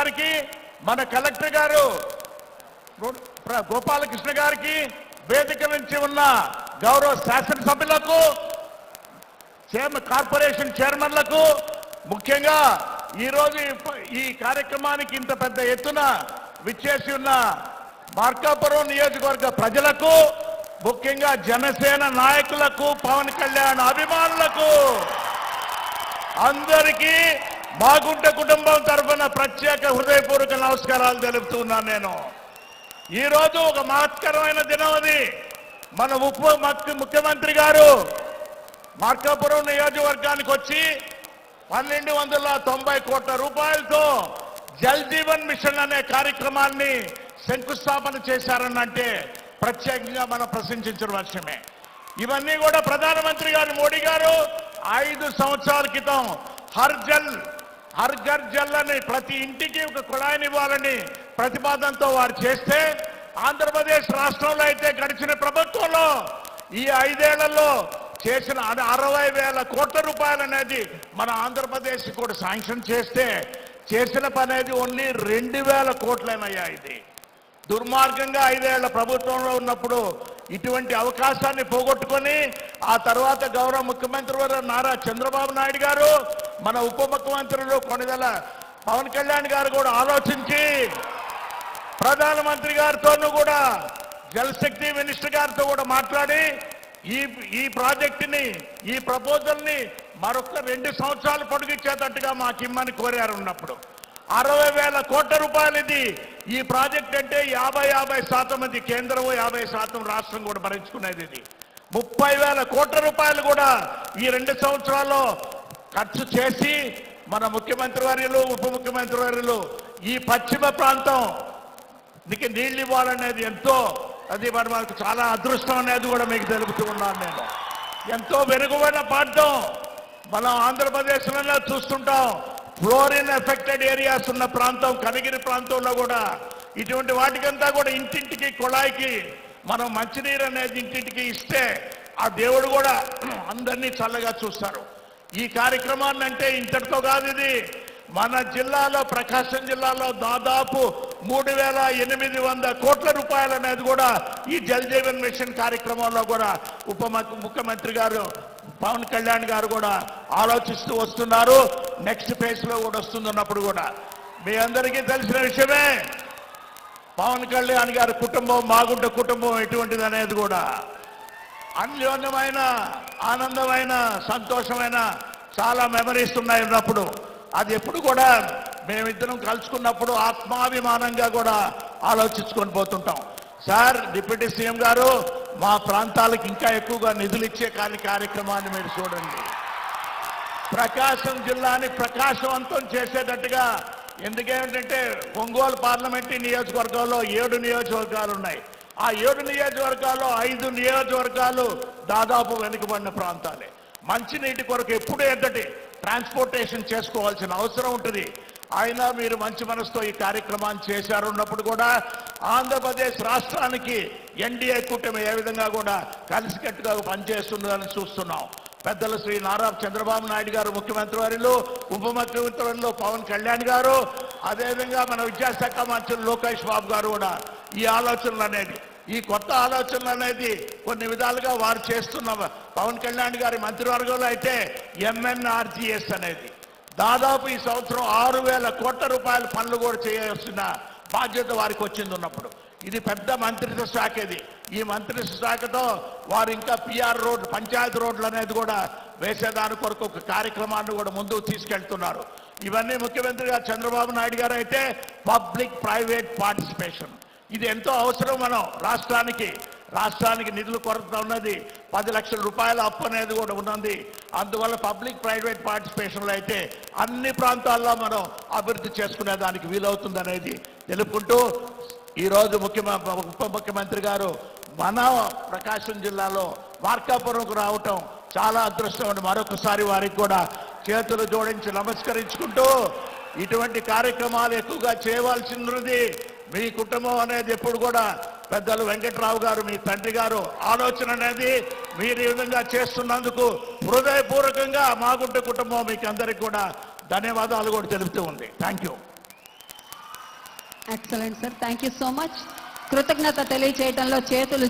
గారికి, మన కలెక్టర్ గారు గోపాలకృష్ణ గారికి, వేదిక నుంచి ఉన్న గౌరవ శాసనసభ్యులకు, కార్పొరేషన్ చైర్మన్లకు, ముఖ్యంగా ఈరోజు ఈ కార్యక్రమానికి ఇంత పెద్ద ఎత్తున విచ్చేసి ఉన్న మార్కాపురం నియోజకవర్గ ప్రజలకు, ముఖ్యంగా జనసేన నాయకులకు, పవన్ కళ్యాణ్ అభిమానులకు అందరికీ మాగుంట కుటుంబం తరఫున ప్రత్యేక హృదయపూర్వక నమస్కారాలు తెలుపుతున్నాను. నేను ఈరోజు ఒక మహత్కరమైన దినం. అది మన ముఖ్యమంత్రి గారు మార్కాపురం నియోజకవర్గానికి వచ్చి 1290 కోట్ల రూపాయలతో జల్ జీవన్ మిషన్ అనే కార్యక్రమాన్ని శంకుస్థాపన చేశారనంటే ప్రత్యేకంగా మనం ప్రశంసించిన విషయమే. ఇవన్నీ కూడా ప్రధానమంత్రి గారు మోడీ గారు 5 సంవత్సరాల క్రితం హర్ ఘర్ జల్ అని ప్రతి ఇంటికి ఒక కుళాయిని ఇవ్వాలని ప్రతిపాదనతో వారు చేస్తే, ఆంధ్రప్రదేశ్ రాష్ట్రంలో అయితే గడిచిన ప్రభుత్వంలో ఈ 5 ఏళ్లలో చేసిన 60,000 కోట్ల రూపాయలు అనేది మన ఆంధ్రప్రదేశ్ కూడా శాంక్షన్ చేస్తే, చేసిన పని అనేది ఓన్లీ 2,000 కోట్లనయ్యా. ఇది దుర్మార్గంగా 5 ఏళ్ల ప్రభుత్వంలో ఉన్నప్పుడు ఇటువంటి అవకాశాన్ని పోగొట్టుకొని ఆ తర్వాత గౌరవ ముఖ్యమంత్రి వారు నారా చంద్రబాబు నాయుడు గారు, మన ఉప ముఖ్యమంత్రులు కొణిదెల పవన్ కళ్యాణ్ గారు కూడా ఆలోచించి ప్రధానమంత్రి గారితోనూ కూడా జలశక్తి మినిస్టర్ గారితో కూడా మాట్లాడి ఈ ప్రాజెక్టుని, ఈ ప్రపోజల్ని మరొక 2 సంవత్సరాలు పొడిగించేటట్టుగా మాకిమ్మని కోరారు. ఉన్నప్పుడు 60,000 కోట్ల రూపాయలు ఇది. ఈ ప్రాజెక్ట్ అంటే 50% ఇది కేంద్రం, 50% రాష్ట్రం కూడా భరించుకునేది. ఇది 30,000 కోట్ల రూపాయలు కూడా ఈ 2 సంవత్సరాల్లో ఖర్చు చేసి మన ముఖ్యమంత్రి వర్యులు, ఉప ముఖ్యమంత్రి వర్యులు ఈ పశ్చిమ ప్రాంతం నీళ్ళు ఇవ్వాలనేది ఎంతో, అది మనకు చాలా అదృష్టం అనేది కూడా మీకు తెలుపుతూ ఉన్నాను. నేను ఎంతో వెనుకబడిన ప్రాంతం మనం ఆంధ్రప్రదేశ్లో చూస్తుంటాం. ఫ్లోరిన్ ఎఫెక్టెడ్ ఏరియాస్ ఉన్న ప్రాంతం కనిగిరి ప్రాంతంలో కూడా ఇటువంటి వాటికంతా కూడా ఇంటింటికి కుళాయికి మనం మంచినీరు అనేది ఇంటింటికి ఇస్తే ఆ దేవుడు కూడా అందరినీ చల్లగా చూస్తారు. ఈ కార్యక్రమాన్ని అంటే ఇంతటితో కాదు. ఇది మన జిల్లాలో, ప్రకాశం జిల్లాలో దాదాపు 3,800 కోట్ల రూపాయలు అనేది కూడా ఈ జల్ జీవన్ మిషన్ కార్యక్రమంలో కూడా ఉప ముఖ్యమంత్రి గారు పవన్ కళ్యాణ్ గారు కూడా ఆలోచిస్తూ వస్తున్నారు. నెక్స్ట్ ఫేజ్ లో కూడా వస్తున్నప్పుడు కూడా మీ అందరికీ తెలిసిన విషయమే. పవన్ కళ్యాణ్ గారి కుటుంబం, మాగుంట కుటుంబం ఎటువంటిది అనేది కూడా అన్యోన్యమైన, ఆనందమైన, సంతోషమైన చాలా మెమరీస్ ఉన్నాయి. ఉన్నప్పుడు అది ఎప్పుడు కూడా మేమిద్దరం కలుసుకున్నప్పుడు ఆత్మాభిమానంగా కూడా ఆలోచించుకొని పోతుంటాం. సార్, డిప్యూటీ సీఎం గారు మా ప్రాంతాలకు ఇంకా ఎక్కువగా నిధులు ఇచ్చే కార్యక్రమాన్ని మీరు చూడండి. ప్రకాశం జిల్లాని ప్రకాశవంతం చేసేటట్టుగా, ఎందుకేంటంటే ఒంగోలు పార్లమెంటరీ నియోజకవర్గంలో 7 నియోజకవర్గాలు ఉన్నాయి. ఆ 7 నియోజకవర్గాల్లో 5 నియోజకవర్గాలు దాదాపు వెనుకబడిన ప్రాంతాలే. మంచినీటి కొరకు ఎప్పుడు ఏంటంటే ట్రాన్స్పోర్టేషన్ చేసుకోవాల్సిన అవసరం ఉంటుంది. అయినా మీరు మంచి మనసుతో ఈ కార్యక్రమాన్ని చేశారు. ఉన్నప్పుడు కూడా ఆంధ్రప్రదేశ్ రాష్ట్రానికి ఎన్డీఏ కూటమి ఏ విధంగా కూడా కలిసికట్టుగా పనిచేస్తుందని చూస్తున్నాం. పెద్దలు శ్రీ నారా చంద్రబాబు నాయుడు గారు ముఖ్యమంత్రి వారిలో, ఉప ముఖ్యమంత్రి వారిలో పవన్ కళ్యాణ్ గారు, అదేవిధంగా మన విద్యాశాఖ మంత్రులు లోకేష్ బాబు గారు కూడా ఈ ఆలోచనలు అనేది, ఈ కొత్త ఆలోచనలు అనేది కొన్ని విధాలుగా వారు చేస్తున్న పవన్ కళ్యాణ్ గారి మంత్రివర్గంలో అయితే MNRGS అనేది దాదాపు ఈ సంవత్సరం 6,000 కోట్ల రూపాయల పనులు కూడా చేయాల్సిన బాధ్యత వారికి వచ్చింది. ఉన్నప్పుడు ఇది పెద్ద మంత్రిత్వ శాఖ. ఇది ఈ మంత్రిత్వ శాఖతో వారు ఇంకా PR రోడ్లు, పంచాయతీ రోడ్లు అనేది కూడా వేసేదాని కొరకు ఒక కార్యక్రమాన్ని కూడా ముందుకు తీసుకెళ్తున్నారు. ఇవన్నీ ముఖ్యమంత్రిగా చంద్రబాబు నాయుడు గారు అయితే పబ్లిక్ ప్రైవేట్ పార్టిసిపేషన్ ఇది ఎంతో అవసరం. మనం రాష్ట్రానికి నిధులు కొరత ఉన్నది. 10 లక్షల రూపాయల అప్పు అనేది కూడా ఉన్నది. అందువల్ల పబ్లిక్ ప్రైవేట్ పార్టిసిపేషన్లో అయితే అన్ని ప్రాంతాల్లో మనం అభివృద్ధి చేసుకునే దానికి వీలవుతుంది అనేది తెలుపుకుంటూ, ఈరోజు ఉప ముఖ్యమంత్రి గారు మన ప్రకాశం జిల్లాలో మార్కాపురంకు రావటం చాలా అదృష్టం అని మరొకసారి వారికి కూడా చేతులు జోడించి నమస్కరించుకుంటూ, ఇటువంటి కార్యక్రమాలు ఎక్కువగా చేయవలసినది మీ కుటుంబం అనేది ఎప్పుడు కూడా పెద్దలు వెంకట్రావు గారు, మీ తండ్రి గారు ఆలోచన అనేది మీరు ఈ విధంగా చేస్తున్నందుకు హృదయపూర్వకంగా మాగుంట కుటుంబం మీకు అందరికి కూడా ధన్యవాదాలు కూడా తెలుపుతూ ఉంది. Thank you. Excellent sir, thank you so much. కృతజ్ఞత తెలియచేయడంలో చేతులు